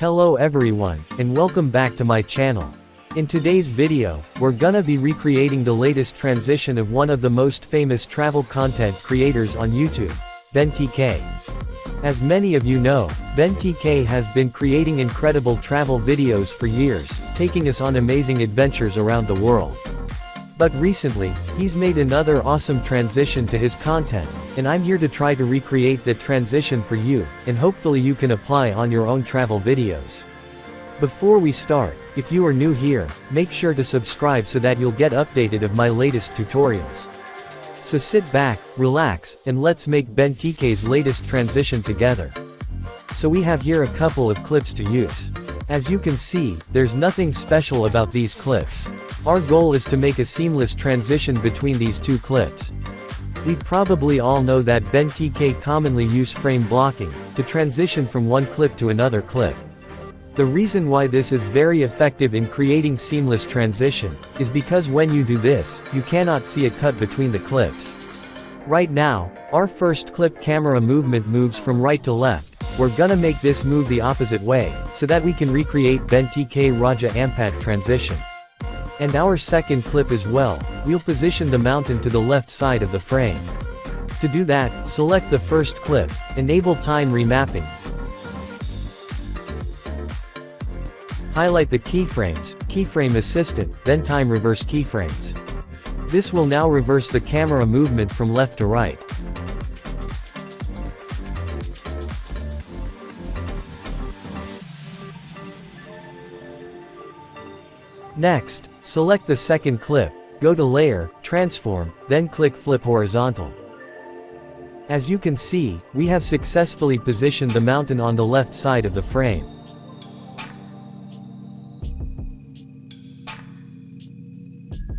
Hello everyone, and welcome back to my channel. In today's video, we're gonna be recreating the latest transition of one of the most famous travel content creators on YouTube, Benn TK. As many of you know, Benn TK has been creating incredible travel videos for years, taking us on amazing adventures around the world. But recently, he's made another awesome transition to his content, and I'm here to try to recreate that transition for you, and hopefully you can apply on your own travel videos. Before we start, if you are new here, make sure to subscribe so that you'll get updated of my latest tutorials. So sit back, relax, and let's make Benn TK's latest transition together. So we have here a couple of clips to use. As you can see, there's nothing special about these clips. Our goal is to make a seamless transition between these two clips. We probably all know that Benn TK commonly use frame blocking, to transition from one clip to another clip. The reason why this is very effective in creating seamless transition, is because when you do this, you cannot see a cut between the clips. Right now, our first clip camera movement moves from right to left. We're gonna make this move the opposite way, so that we can recreate Benn TK Raja Ampat transition. And our second clip as well, we'll position the mountain to the left side of the frame. To do that, select the first clip, enable time remapping. Highlight the keyframes, keyframe assistant, then time reverse keyframes. This will now reverse the camera movement from left to right. Next, select the second clip, go to Layer, Transform, then click Flip Horizontal. As you can see, we have successfully positioned the mountain on the left side of the frame.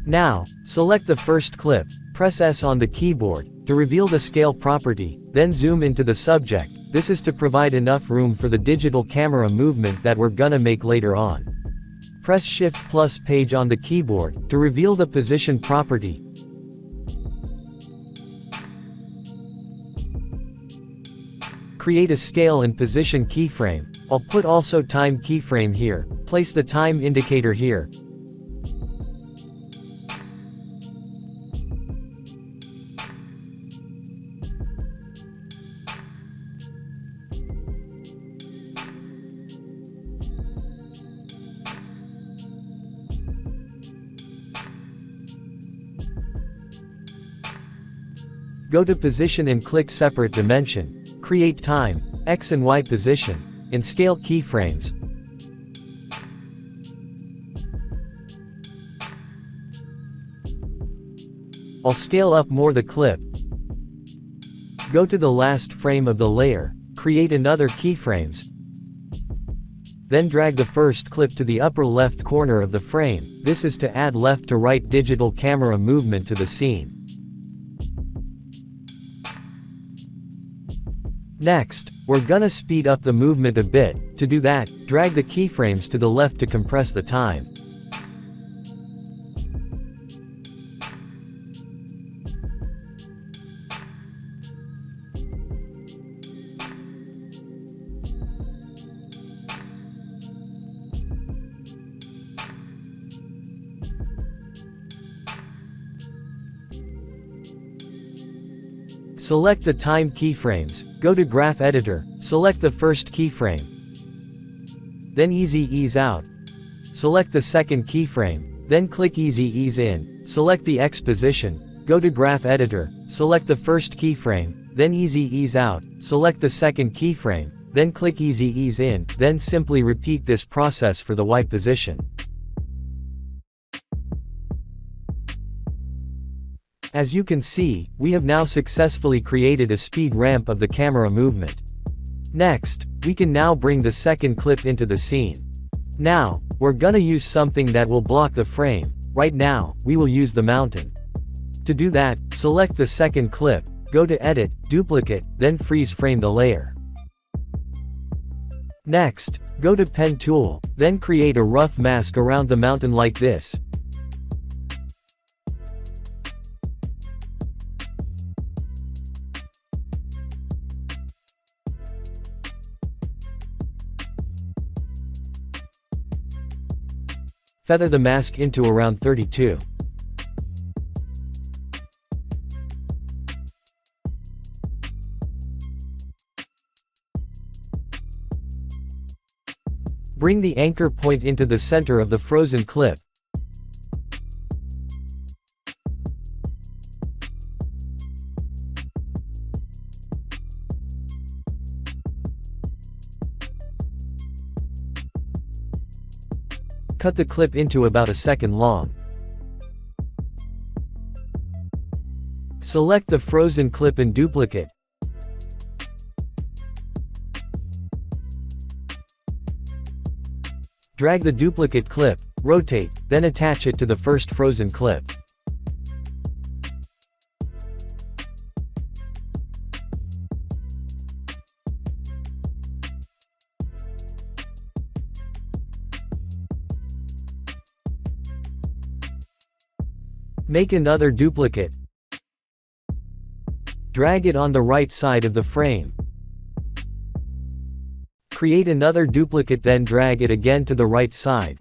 Now, select the first clip, press S on the keyboard, to reveal the scale property, then zoom into the subject. This is to provide enough room for the digital camera movement that we're gonna make later on. Press Shift plus Page on the keyboard, to reveal the position property. Create a scale and position keyframe. I'll put also time keyframe here, place the time indicator here. Go to Position and click Separate Dimension. Create Time, X and Y position, and Scale keyframes. I'll scale up more the clip. Go to the last frame of the layer, create another keyframes. Then drag the first clip to the upper left corner of the frame. This is to add left to right digital camera movement to the scene. Next, we're gonna speed up the movement a bit. To do that, drag the keyframes to the left to compress the time. Select the time keyframes, go to Graph Editor, select the first keyframe. Then Ease Out. Select the second keyframe, then click Ease In, select the X position, go to Graph Editor, select the first keyframe, then Ease Out, select the second keyframe, then click Ease In, then simply repeat this process for the Y position. As you can see, we have now successfully created a speed ramp of the camera movement. Next, we can now bring the second clip into the scene. Now, we're gonna use something that will block the frame. Right now, we will use the mountain. To do that, select the second clip, go to Edit, Duplicate, then freeze frame the layer. Next, go to Pen tool, then create a rough mask around the mountain like this. feather the mask into around 32. Bring the anchor point into the center of the frozen clip. Cut the clip into about a second long. Select the frozen clip in duplicate. Drag the duplicate clip, rotate, then attach it to the first frozen clip. Make another duplicate. Drag it on the right side of the frame. Create another duplicate, then drag it again to the right side.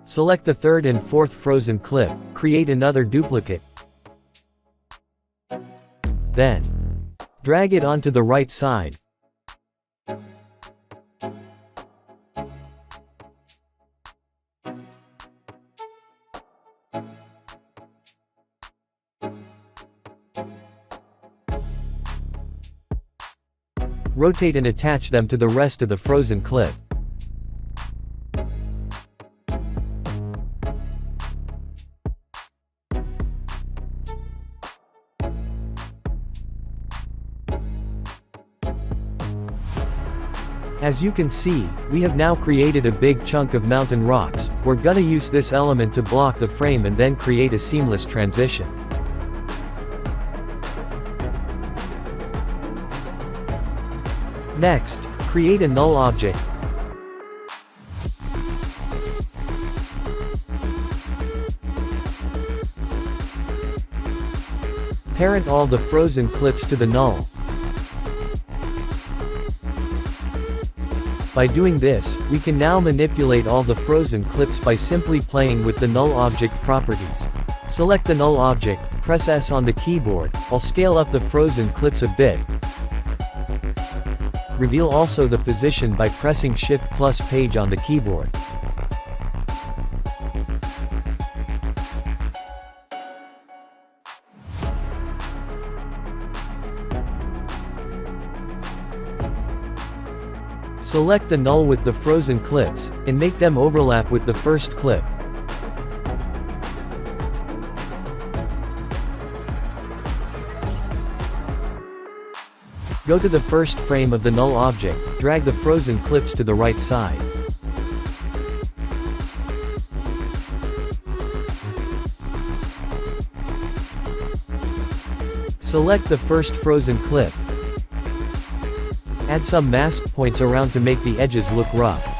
Select the third and fourth frozen clip, create another duplicate. Then, drag it onto the right side. Rotate and attach them to the rest of the frozen clip. As you can see, we have now created a big chunk of mountain rocks. We're gonna use this element to block the frame and then create a seamless transition. Next, create a null object. Parent all the frozen clips to the null. By doing this, we can now manipulate all the frozen clips by simply playing with the null object properties. Select the null object, press S on the keyboard. I'll scale up the frozen clips a bit. Reveal also the position by pressing Shift plus page on the keyboard. Select the null with the frozen clips, and make them overlap with the first clip. Go to the first frame of the null object, drag the frozen clips to the right side. Select the first frozen clip. Add some mask points around to make the edges look rough.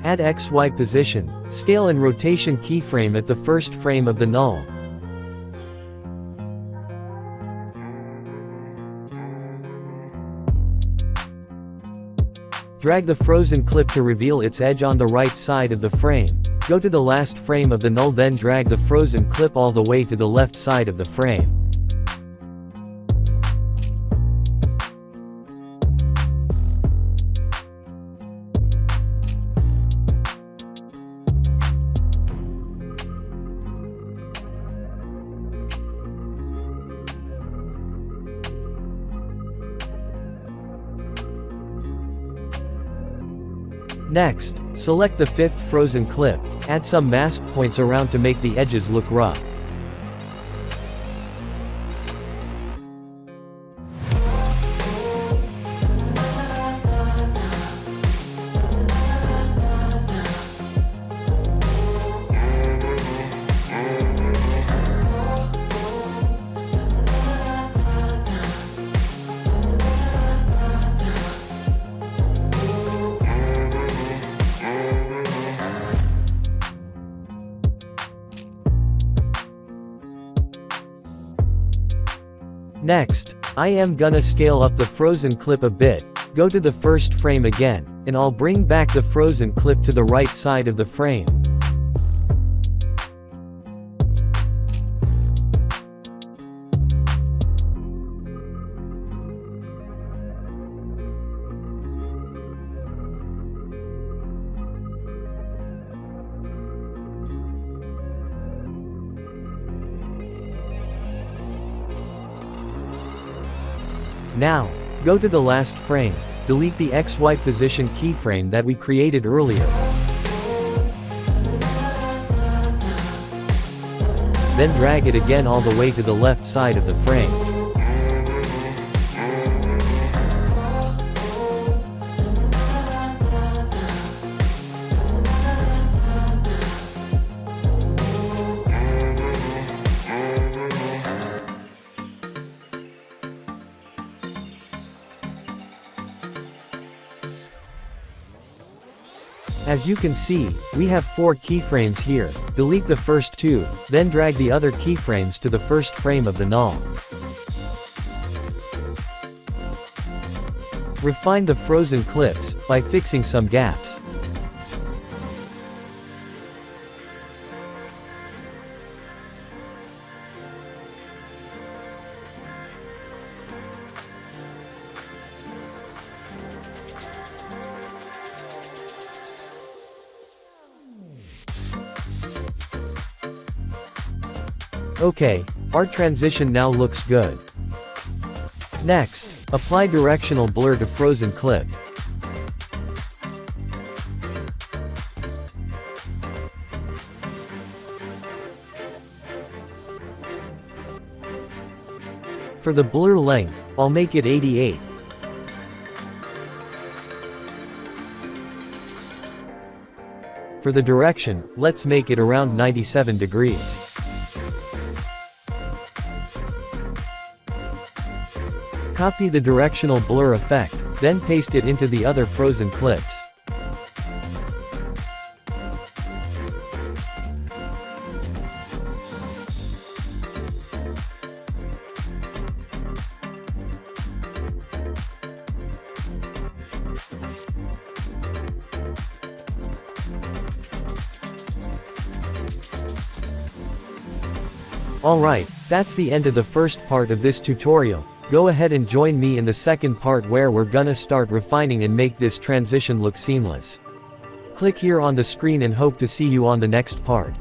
Add XY position, scale and rotation keyframe at the first frame of the null. Drag the frozen clip to reveal its edge on the right side of the frame. Go to the last frame of the null, then drag the frozen clip all the way to the left side of the frame. Next, select the fifth frozen clip, add some mask points around to make the edges look rough. Next, I am gonna scale up the frozen clip a bit, go to the first frame again, and I'll bring back the frozen clip to the right side of the frame. Now, go to the last frame, delete the XY position keyframe that we created earlier. Then drag it again all the way to the left side of the frame. As you can see, we have 4 keyframes here. Delete the first 2, then drag the other keyframes to the first frame of the null. Refine the frozen clips by fixing some gaps. Okay, our transition now looks good. Next, apply directional blur to frozen clip. For the blur length, I'll make it 88. For the direction, let's make it around 97 degrees. Copy the directional blur effect, then paste it into the other frozen clips. Alright, that's the end of the first part of this tutorial. Go ahead and join me in the second part where we're gonna start refining and make this transition look seamless. Click here on the screen and hope to see you on the next part.